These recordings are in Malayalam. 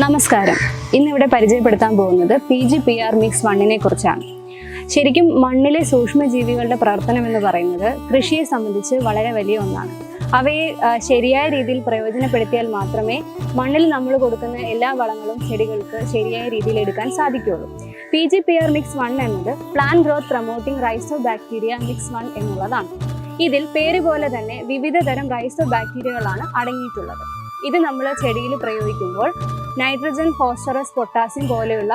നമസ്കാരം. ഇന്നിവിടെ പരിചയപ്പെടുത്താൻ പോകുന്നത് PGPR മിക്സ് 1നെ കുറിച്ചാണ്. ശരിക്കും മണ്ണിലെ സൂക്ഷ്മജീവികളുടെ പ്രവർത്തനം എന്ന് പറയുന്നത് കൃഷിയെ സംബന്ധിച്ച് വളരെ വലിയ ഒന്നാണ്. അവയെ ശരിയായ രീതിയിൽ പ്രയോജനപ്പെടുത്തിയാൽ മാത്രമേ മണ്ണിൽ നമ്മൾ കൊടുക്കുന്ന എല്ലാ വളങ്ങളും ചെടികൾക്ക് ശരിയായ രീതിയിൽ എടുക്കാൻ സാധിക്കുകയുള്ളൂ. PGPR മിക്സ് 1 എന്നത് പ്ലാന്റ് ഗ്രോത്ത് പ്രൊമോട്ടിംഗ് റൈസോബാക്ടീരിയ മിക്സ് 1 എന്നുള്ളതാണ്. ഇതിൽ പേര് പോലെ തന്നെ വിവിധ തരം റൈസോബാക്ടീരിയകളാണ് അടങ്ങിയിട്ടുള്ളത്. ഇത് നമ്മൾ ചെടിയിൽ പ്രയോഗിക്കുമ്പോൾ നൈട്രജൻ, ഫോസ്ഫറസ്, പൊട്ടാസ്യം പോലെയുള്ള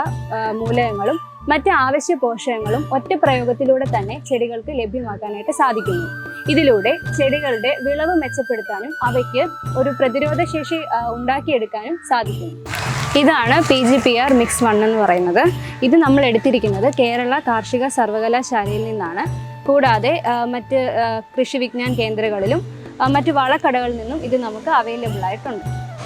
മൂലകങ്ങളും മറ്റ് ആവശ്യ പോഷകങ്ങളും ഒറ്റ പ്രയോഗത്തിലൂടെ തന്നെ ചെടികൾക്ക് ലഭ്യമാക്കാനായിട്ട് സാധിക്കുന്നു. ഇതിലൂടെ ചെടികളുടെ വിളവ് മെച്ചപ്പെടുത്താനും അവയ്ക്ക് ഒരു പ്രതിരോധ ശേഷി ഉണ്ടാക്കിയെടുക്കാനും സാധിക്കുന്നു. ഇതാണ് PGPR മിക്സ് 1 എന്ന് പറയുന്നത്. ഇത് നമ്മൾ എടുത്തിരിക്കുന്നത് കേരള കാർഷിക സർവകലാശാലയിൽ നിന്നാണ്. കൂടാതെ മറ്റ് കൃഷി വിജ്ഞാൻ കേന്ദ്രങ്ങളിലും മറ്റ് വളക്കടകളിൽ നിന്നും ഇത് നമുക്ക് അവൈലബിൾ ആയിട്ടുണ്ട്.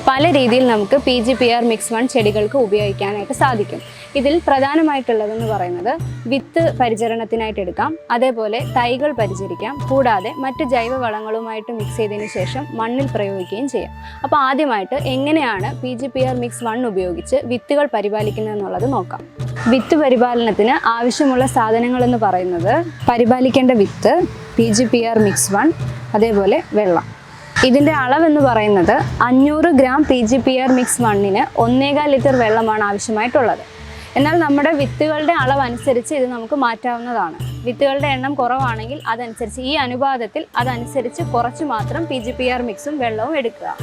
പല രീതിയിൽ നമുക്ക് PGPR മിക്സ് 1 ചെടികൾക്ക് ഉപയോഗിക്കാനായിട്ട് സാധിക്കും. ഇതിൽ പ്രധാനമായിട്ടുള്ളതെന്ന് പറയുന്നത് വിത്ത് പരിചരണത്തിനായിട്ട് എടുക്കാം, അതേപോലെ തൈകൾ പരിചരിക്കാം, കൂടാതെ മറ്റ് ജൈവ വളങ്ങളുമായിട്ട് മിക്സ് ചെയ്തതിന് ശേഷം മണ്ണിൽ പ്രയോഗിക്കുകയും ചെയ്യാം. അപ്പോൾ ആദ്യമായിട്ട് എങ്ങനെയാണ് PGPR മിക്സ് 1 ഉപയോഗിച്ച് വിത്തുകൾ പരിപാലിക്കുന്നത് എന്നുള്ളത് നോക്കാം. വിത്ത് പരിപാലനത്തിന് ആവശ്യമുള്ള സാധനങ്ങളെന്ന് പറയുന്നത് പരിപാലിക്കേണ്ട വിത്ത്, PGPR മിക്സ് 1, അതേപോലെ വെള്ളം. ഇതിൻ്റെ അളവെന്ന് പറയുന്നത് 500 ഗ്രാം PGPR മിക്സ് 1ന് 1.25 ലിറ്റർ വെള്ളമാണ് ആവശ്യമായിട്ടുള്ളത്. എന്നാൽ നമ്മുടെ വിത്തുകളുടെ അളവ് അനുസരിച്ച് ഇത് നമുക്ക് മാറ്റാവുന്നതാണ്. വിത്തുകളുടെ എണ്ണം കുറവാണെങ്കിൽ അതനുസരിച്ച് ഈ അനുപാതത്തിൽ അതനുസരിച്ച് കുറച്ച് മാത്രം PGPR മിക്സും വെള്ളവും എടുക്കുക.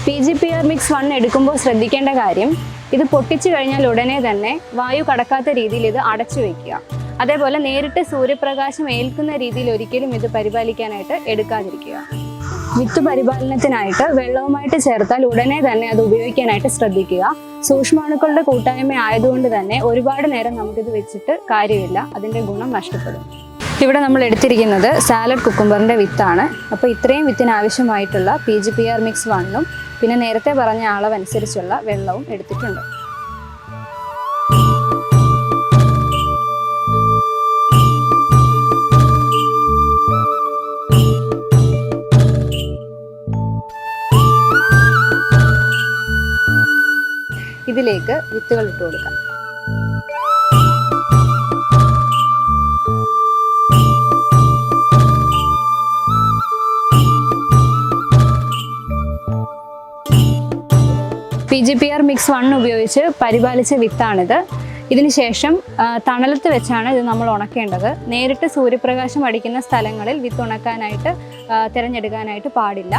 PGPR മിക്സ് 1 എടുക്കുമ്പോൾ ശ്രദ്ധിക്കേണ്ട കാര്യം, ഇത് പൊട്ടിച്ചു കഴിഞ്ഞാൽ ഉടനെ തന്നെ വായു കടക്കാത്ത രീതിയിൽ ഇത് അടച്ചു വയ്ക്കുക. അതേപോലെ നേരിട്ട് സൂര്യപ്രകാശം ഏൽക്കുന്ന രീതിയിൽ ഒരിക്കലും ഇത് പരിപാലിക്കാനായിട്ട് എടുക്കാതിരിക്കുക. വിത്ത് പരിപാലനത്തിനായിട്ട് വെള്ളവുമായിട്ട് ചേർത്താൽ ഉടനെ തന്നെ അത് ഉപയോഗിക്കാനായിട്ട് ശ്രദ്ധിക്കുക. സൂക്ഷ്മാണുക്കളുടെ കൂട്ടായ്മ ആയതുകൊണ്ട് തന്നെ ഒരുപാട് നേരം നമുക്കിത് വെച്ചിട്ട് കാര്യമില്ല, അതിൻ്റെ ഗുണം നഷ്ടപ്പെടും. ഇവിടെ നമ്മൾ എടുത്തിരിക്കുന്നത് സാലഡ് കുക്കുംബറിൻ്റെ വിത്താണ്. അപ്പോൾ ഇത്രയും വിത്തിന് ആവശ്യമായിട്ടുള്ള PGPR മിക്സ് 1ഉം പിന്നെ നേരത്തെ പറഞ്ഞ അളവനുസരിച്ചുള്ള വെള്ളവും എടുത്തിട്ടുണ്ട്. ഇതിലേക്ക് വിത്തുകൾ ഇട്ട് കൊടുക്കാം. PGPR മിക്സ് 1 ഉപയോഗിച്ച് പരിപാലിച്ച വിത്താണിത്. ഇതിനുശേഷം തണലത്ത് വെച്ചാണ് ഇത് നമ്മൾ ഉണക്കേണ്ടത്. നേരിട്ട് സൂര്യപ്രകാശം അടിക്കുന്ന സ്ഥലങ്ങളിൽ വിത്ത് ഉണക്കാനായിട്ട് തിരഞ്ഞെടുക്കാനായിട്ട് പാടില്ല.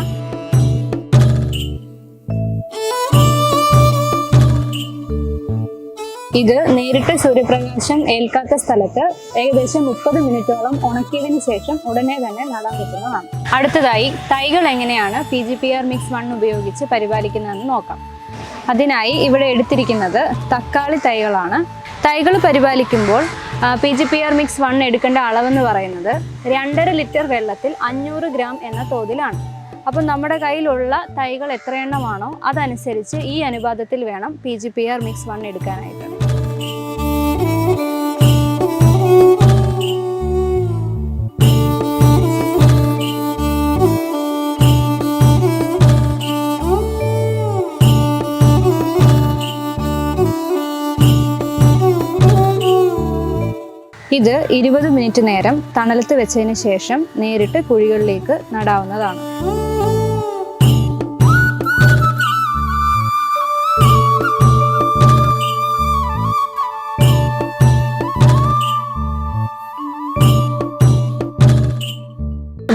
ഇത് നേരിട്ട് സൂര്യപ്രകാശം ഏൽക്കാത്ത സ്ഥലത്ത് ഏകദേശം 30 മിനിറ്റോളം ഉണക്കിയതിന് ശേഷം ഉടനെ തന്നെ നടാൻ പറ്റുന്നതാണ്. അടുത്തതായി തൈകൾ എങ്ങനെയാണ് PGPR മിക്സ് 1 ഉപയോഗിച്ച് പരിപാലിക്കുന്നതെന്ന് നോക്കാം. അതിനായി ഇവിടെ എടുത്തിരിക്കുന്നത് തക്കാളി തൈകളാണ്. തൈകൾ പരിപാലിക്കുമ്പോൾ PGPR മിക്സ് 1 എടുക്കേണ്ട അളവെന്ന് പറയുന്നത് 2.5 ലിറ്റർ വെള്ളത്തിൽ 500 ഗ്രാം എന്ന തോതിലാണ്. അപ്പോൾ നമ്മുടെ കയ്യിലുള്ള തൈകൾ എത്ര എണ്ണമാണോ അതനുസരിച്ച് ഈ അനുപാതത്തിൽ വേണം PGPR മിക്സ് 1 എടുക്കാനായിട്ട്. ഇത് 20 മിനിറ്റ് നേരം തണലത്ത് വെച്ചതിന് ശേഷം നേരിട്ട് കുഴികളിലേക്ക് നടാവുന്നതാണ്.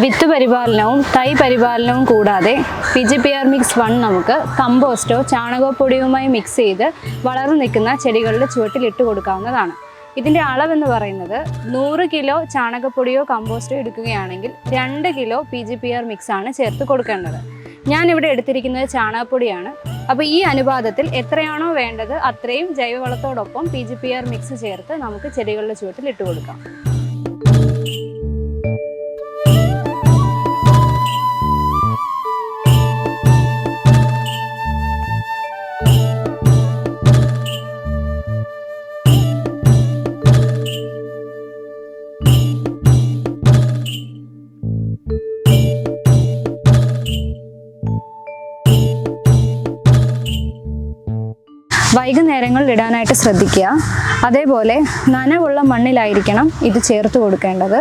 വിത്ത് പരിപാലനവും തൈ പരിപാലനവും കൂടാതെ PGPR മിക്സ് 1 നമുക്ക് കമ്പോസ്റ്റോ ചാണകപ്പൊടിയുമായി മിക്സ് ചെയ്ത് വളർന്നു നിൽക്കുന്ന ചെടികളുടെ ചുവട്ടിൽ ഇട്ട് കൊടുക്കാവുന്നതാണ്. ഇതിൻ്റെ അളവെന്ന് പറയുന്നത് 100 കിലോ ചാണകപ്പൊടിയോ കമ്പോസ്റ്റോ എടുക്കുകയാണെങ്കിൽ 2 കിലോ PGPR മിക്സാണ് ചേർത്ത് കൊടുക്കേണ്ടത്. ഞാനിവിടെ എടുത്തിരിക്കുന്നത് ചാണകപ്പൊടിയാണ്. അപ്പോൾ ഈ അനുപാതത്തിൽ എത്രയാണോ വേണ്ടത് അത്രയും ജൈവവളത്തോടൊപ്പം PGPR മിക്സ് ചേർത്ത് നമുക്ക് ചെടികളുടെ ചുവട്ടിൽ ഇട്ട് കൊടുക്കാം. നേരങ്ങളിൽ ഇടാനായിട്ട് ശ്രദ്ധിക്കുക. അതേപോലെ നനവുള്ള മണ്ണിലായിരിക്കണം ഇത് ചേർത്ത് കൊടുക്കേണ്ടത്.